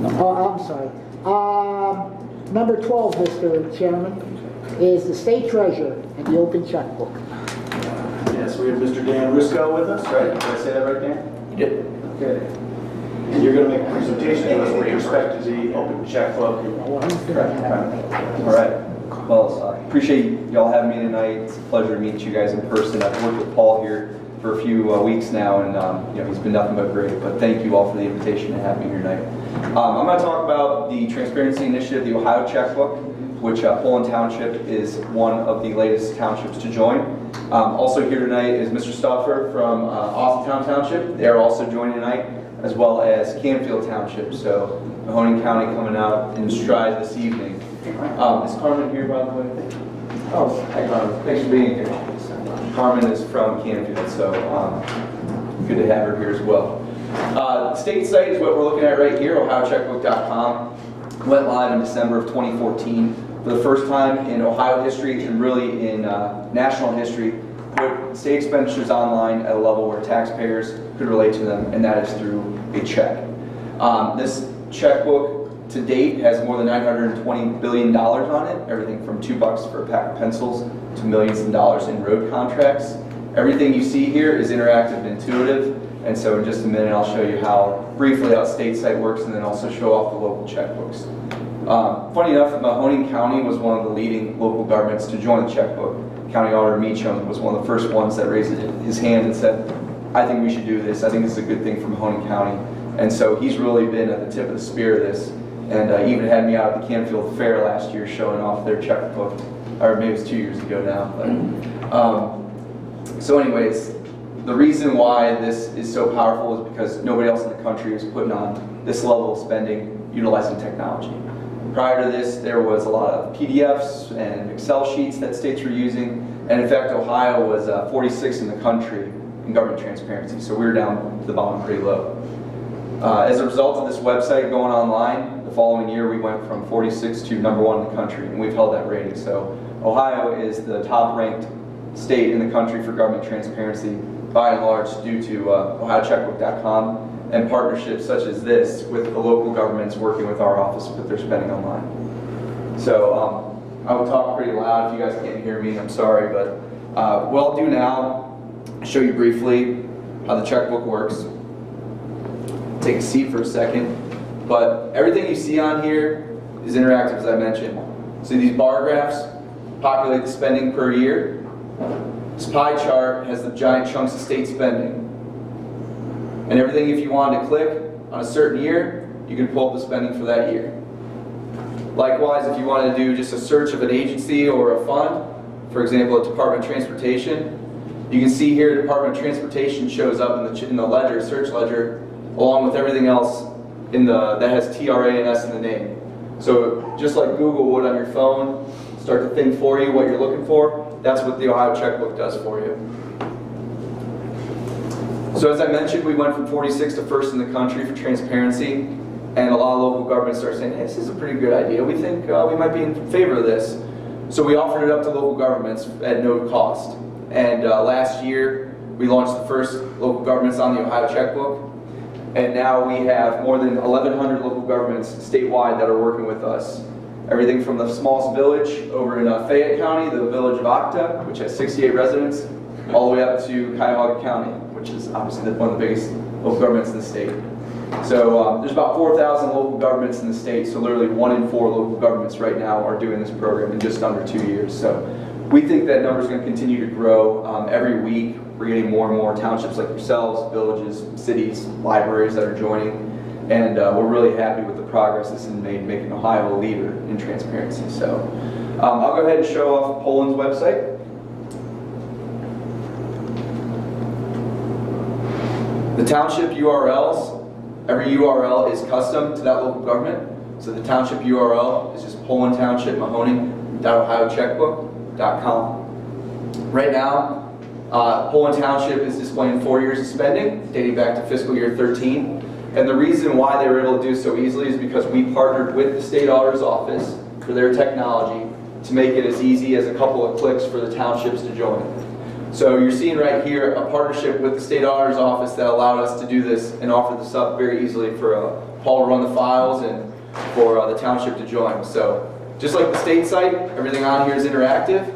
Oh, I'm sorry. Number 12, Mr. Chairman, is the state treasurer and the open checkbook. Yes, we have Mr. Dan Risko with us, right? Did I say that right, Dan? You did. Okay. And you're going to make a presentation to us with respect to the open checkbook. All right. Well, I appreciate y'all having me tonight. It's a pleasure to meet you guys in person. I've worked with Paul here for a few weeks now, and he's been nothing but great. But thank you all for the invitation to have me here tonight. I'm going to talk about the Transparency Initiative, the Ohio Checkbook, which Poland Township is one of the latest townships to join. Also here tonight is Mr. Stauffer from Austintown Township. They're also joining tonight, as well as Canfield Township. So Mahoning County coming out in stride this evening. Is Carmen here, by the way? Oh, hi Carmen. Thanks for being here. Carmen is from Canfield, so good to have her here as well. The state site is what we're looking at right here, ohiocheckbook.com. Went live in December of 2014. For the first time in Ohio history and really in national history, put state expenditures online at a level where taxpayers could relate to them, and that is through a check. This checkbook to date has more than $920 billion on it, everything from $2 for a pack of pencils to millions of dollars in road contracts. Everything you see here is interactive and intuitive, and so in just a minute I'll show you briefly how state site works and then also show off the local checkbooks. Funny enough, Mahoning County was one of the leading local governments to join the checkbook. County Auditor Meacham was one of the first ones that raised his hand and said, I think we should do this. I think this is a good thing for Mahoning County. And so he's really been at the tip of the spear of this. And even had me out at the Canfield Fair last year showing off their checkbook, or maybe it was 2 years ago now. But, so anyways, the reason why this is so powerful is because nobody else in the country is putting on this level of spending utilizing technology. Prior to this, there was a lot of PDFs and Excel sheets that states were using, and in fact, Ohio was 46 in the country in government transparency, so we were down to the bottom pretty low. As a result of this website going online, the following year we went from 46 to #1 in the country, and we've held that rating. So Ohio is the top-ranked state in the country for government transparency, by and large, due to ohiocheckbook.com and partnerships such as this with the local governments working with our office to put their spending online. So I will talk pretty loud. If you guys can't hear me, I'm sorry, but what I'll do now, show you briefly how the checkbook works. Take a seat for a second. But everything you see on here is interactive, as I mentioned. So these bar graphs populate the spending per year. This pie chart has the giant chunks of state spending. And everything, if you wanted to click on a certain year, you can pull up the spending for that year. Likewise, if you wanted to do just a search of an agency or a fund, for example, a Department of Transportation, you can see here Department of Transportation shows up in the ledger, search ledger, along with everything else that has TRANS in the name. So just like Google would on your phone, start to think for you what you're looking for, that's what the Ohio Checkbook does for you. So as I mentioned, we went from 46 to first in the country for transparency, and a lot of local governments started saying, hey, this is a pretty good idea. We think we might be in favor of this. So we offered it up to local governments at no cost. And last year, we launched the first local governments on the Ohio Checkbook. And now we have more than 1,100 local governments statewide that are working with us. Everything from the smallest village over in Fayette County, the village of Octa, which has 68 residents, all the way up to Cuyahoga County, which is obviously one of the biggest local governments in the state. So there's about 4,000 local governments in the state, so literally 1 in 4 local governments right now are doing this program in just under 2 years. So we think that number is going to continue to grow every week. We're getting more and more townships like yourselves, villages, cities, libraries that are joining, and we're really happy with the progress this has made, making Ohio a leader in transparency. So I'll go ahead and show off Poland's website. The township URLs, every URL is custom to that local government. So the township URL is just Poland Township, Mahoning.ohiocheckbook.com. Right now, Poland Township is displaying 4 years of spending, dating back to fiscal year 13. And the reason why they were able to do so easily is because we partnered with the state auditor's office for their technology to make it as easy as a couple of clicks for the townships to join. So you're seeing right here a partnership with the state auditor's office that allowed us to do this and offer this up very easily for Paul will run the files and for the township to join. So just like the state site, everything on here is interactive.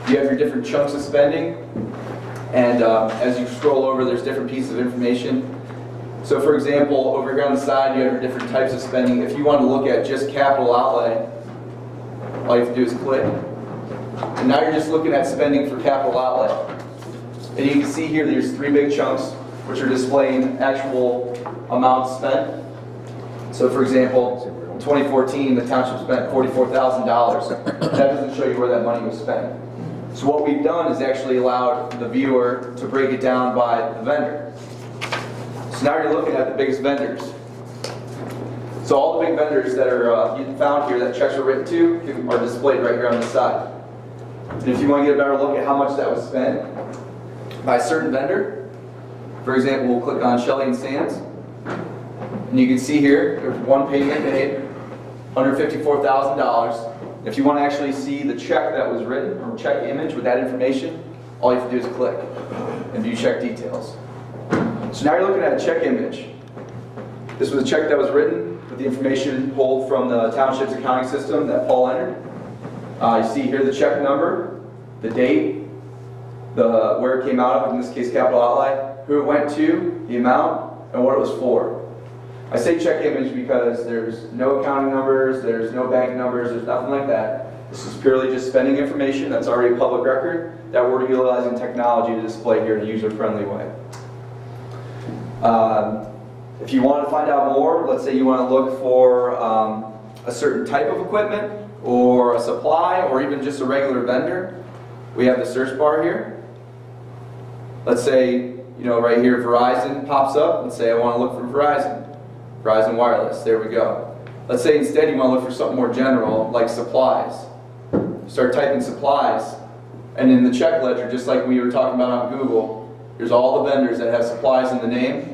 You have your different chunks of spending, and as you scroll over, there's different pieces of information. So for example, over here on the side, you have your different types of spending. If you want to look at just capital outlay, all you have to do is click. And now you're just looking at spending for capital outlay. And you can see here there's 3 big chunks, which are displaying actual amounts spent. So for example, in 2014, the township spent $44,000. That doesn't show you where that money was spent. So what we've done is actually allowed the viewer to break it down by the vendor. So now you're looking at the biggest vendors. So all the big vendors that are found here that checks are written to are displayed right here on the side. And if you want to get a better look at how much that was spent by a certain vendor, for example, we'll click on Shelley and Sands. And you can see here, there's one payment made, $154,000. If you want to actually see the check that was written, or check image with that information, all you have to do is click and view check details. So now you're looking at a check image. This was a check that was written with the information pulled from the township's accounting system that Paul entered. You see here the check number, the date, where it came out of, in this case capital outlay, who it went to, the amount, and what it was for. I say check image because there's no accounting numbers, there's no bank numbers, there's nothing like that. This is purely just spending information that's already a public record that we're utilizing technology to display here in a user-friendly way. If you want to find out more, let's say you want to look for a certain type of equipment or a supply or even just a regular vendor, we have the search bar here. Let's say, right here Verizon pops up. Let's say I want to look for Verizon Wireless, there we go. Let's say instead you want to look for something more general like supplies. Start typing supplies, and in the check ledger, just like we were talking about on Google, here's all the vendors that have supplies in the name.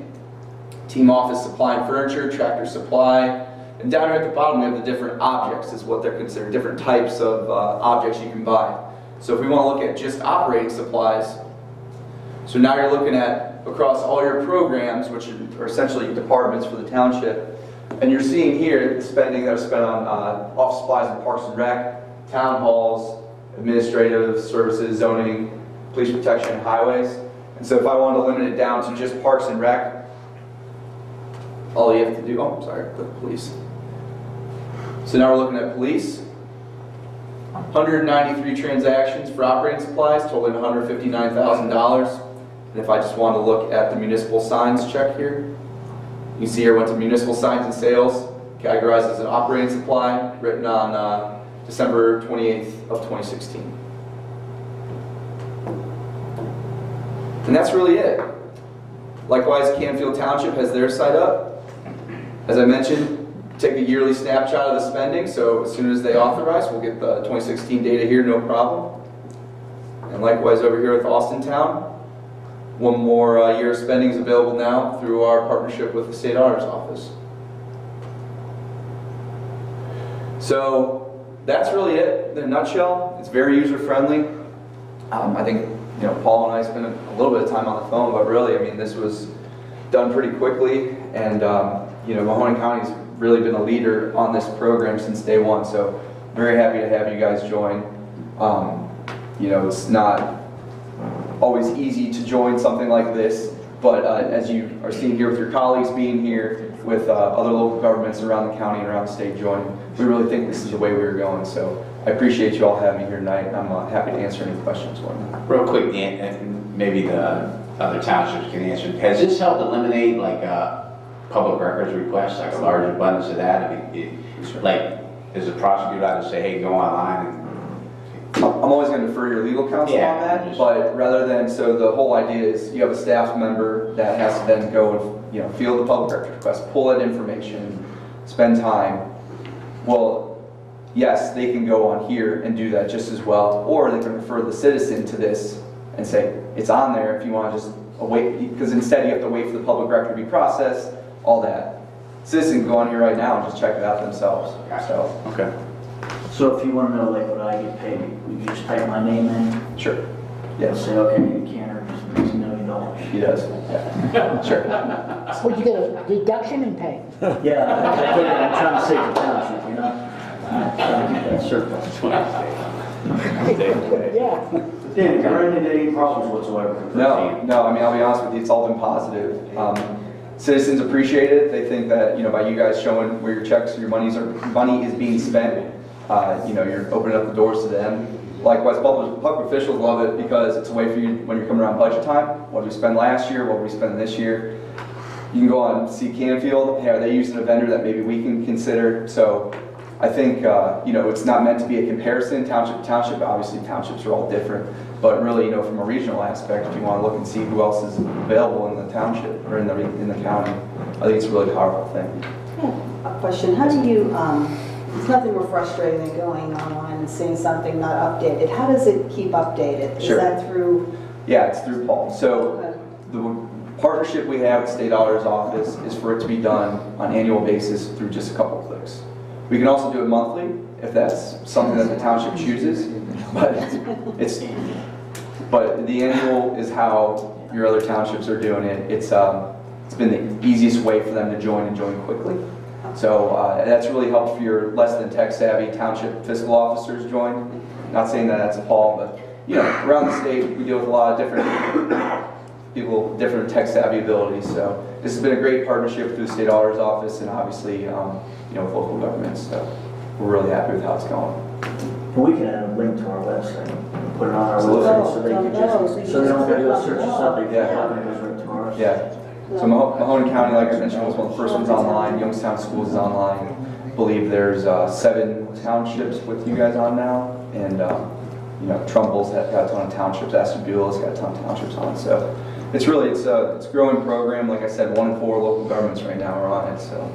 Team Office Supply and Furniture, Tractor Supply, and down here at the bottom we have the different objects, is what they're considered, different types of objects you can buy. So if we want to look at just operating supplies, so now you're looking at across all your programs, which are essentially departments for the township, and you're seeing here the spending that was spent on office supplies and Parks and Rec, town halls, administrative services, zoning, police protection, highways. And so if I wanted to limit it down to just Parks and Rec, all you have to do, click police. So now we're looking at police. 193 transactions for operating supplies, totaling $159,000. And if I just want to look at the municipal signs check here, you see here went to municipal signs and sales, categorized as an operating supply, written on December 28th of 2016. And that's really it. Likewise, Canfield Township has their site up. As I mentioned, take a yearly snapshot of the spending, so as soon as they authorize, we'll get the 2016 data here, no problem. And likewise over here with Austin Town, one more year of spending is available now through our partnership with the State Auditor's Office. So that's really it in a nutshell. It's very user-friendly. I think Paul and I spent a little bit of time on the phone, but really, I mean, this was done pretty quickly, and Mahoning County has really been a leader on this program since day one. So very happy to have you guys join. It's not always easy to join something like this, but as you are seeing here with your colleagues being here, with other local governments around the county and around the state joining, we really think this is the way we were going. So I appreciate you all having me here tonight, and I'm happy to answer any questions for me. Real quick, Dan, and maybe the other townships can answer. Has this helped eliminate like public records requests, like a large abundance of that? I mean, is the prosecutor allowed to say, hey, go online and... I'm always going to defer your legal counsel on that, but rather than, so the whole idea is you have a staff member that has to then go and field the public records request, pull that information, spend time. Well, yes, they can go on here and do that just as well, or they can refer the citizen to this and say, it's on there if you want to just wait, because instead you have to wait for the public record to be processed, all that. Citizens can go on here right now and just check it out themselves. So. Okay. So if you want to know like what I get paid, would you just type my name in? Sure. Yes. Say, okay, you can't just $6 million. He does, yeah. Sure. Would you get a deduction in pay? Yeah, I figured I'm trying to save the township, you know? I'm trying to keep that surplus. Yeah. Dan, have you run into any problems whatsoever? No, I mean, I'll be honest with you, it's all been positive. Citizens appreciate it. They think that, by you guys showing where your checks, your money is being spent, you're opening up the doors to them. Likewise, public officials love it because it's a way for you, when you're coming around budget time, what did we spend last year, what did we spend this year? You can go on and see Canfield, are they using a vendor that maybe we can consider? So I think, it's not meant to be a comparison, township to township. Obviously, townships are all different. But really, from a regional aspect, if you want to look and see who else is available in the township or in the county, I think it's a really powerful thing. A question, how do you, it's nothing more frustrating than going online and seeing something not updated. How does it keep updated? Sure. Is that through? Yeah, it's through Paul. So the partnership we have with State Auditor's Office is for it to be done on an annual basis through just a couple of clicks. We can also do it monthly if that's something that the township chooses, but the annual is how your other townships are doing it. It's been the easiest way for them to join and join quickly. So that's really helped for your less than tech savvy township fiscal officers join. Not saying that that's Paul, but around the state we deal with a lot of different people with different tech savvy abilities. So this has been a great partnership through the State Auditor's Office and obviously with local governments. So we're really happy with how it's going. We can add a link to our website, and put it on our website so they can just, so they don't have to do a search or something, it goes right to ours. Yeah. So Mahoning County, like I mentioned, was one of the first ones online. Youngstown Schools is online. I believe there's 7 townships with you guys on now, and Trumbull's got a ton of townships. Ashtabula's got a ton of townships on. So it's a growing program. Like I said, 1 in 4 local governments right now are on it. So.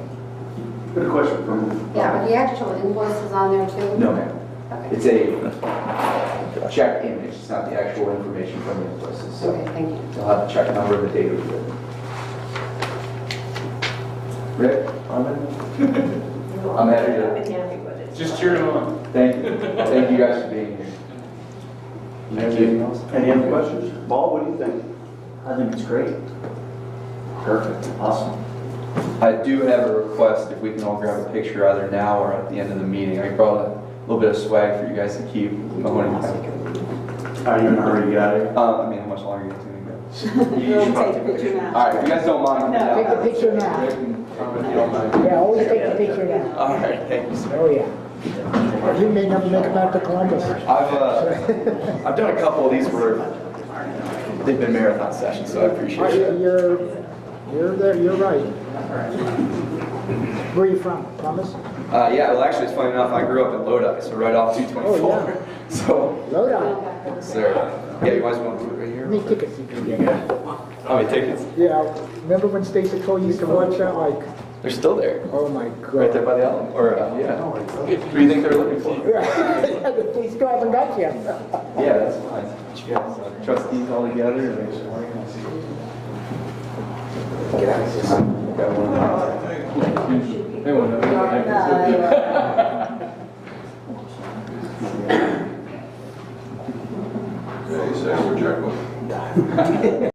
Good question from. Yeah, are the actual invoices on there too? No, ma'am. Okay. It's a check image. It's not the actual information from the invoices. So Okay, thank you. you'll have the check number, the date of it. Rick, I'm happy to. Just cheering on. Thank you. Thank you guys for being here. You have anything else? Any other questions? Paul, what do you think? I think it's great. Perfect. Awesome. I do have a request if we can all grab a picture either now or at the end of the meeting. I brought a little bit of swag for you guys to keep. Are you in a hurry to get out of here? I mean, how much longer are you going to go? We'll take a picture now. All right, if you guys don't mind. No. Take the picture now. Rick and Carmen, if you don't mind. Yeah, always take the picture now. All right, thank you, sir. Oh, yeah. You may never make it back to Columbus. I've done a couple of these where they've been marathon sessions, so I appreciate it. You're there, you're right. Where are you from, Columbus? Yeah, well, actually, it's funny enough, I grew up in Lodi, so right off 224. Oh, yeah. So, Lodi. sir, yeah, you guys want to put it right here? How many tickets you can get? How many tickets? Yeah, remember when Stacey Cole used to watch that, like, They're still there. oh my God. Right there by the island. Or, yeah. Who do you think they're looking for? They still haven't got you. Yeah, that's fine. You guys, trustees all together. Get out of here. Got one. They won't know. Okay, so for checkbook.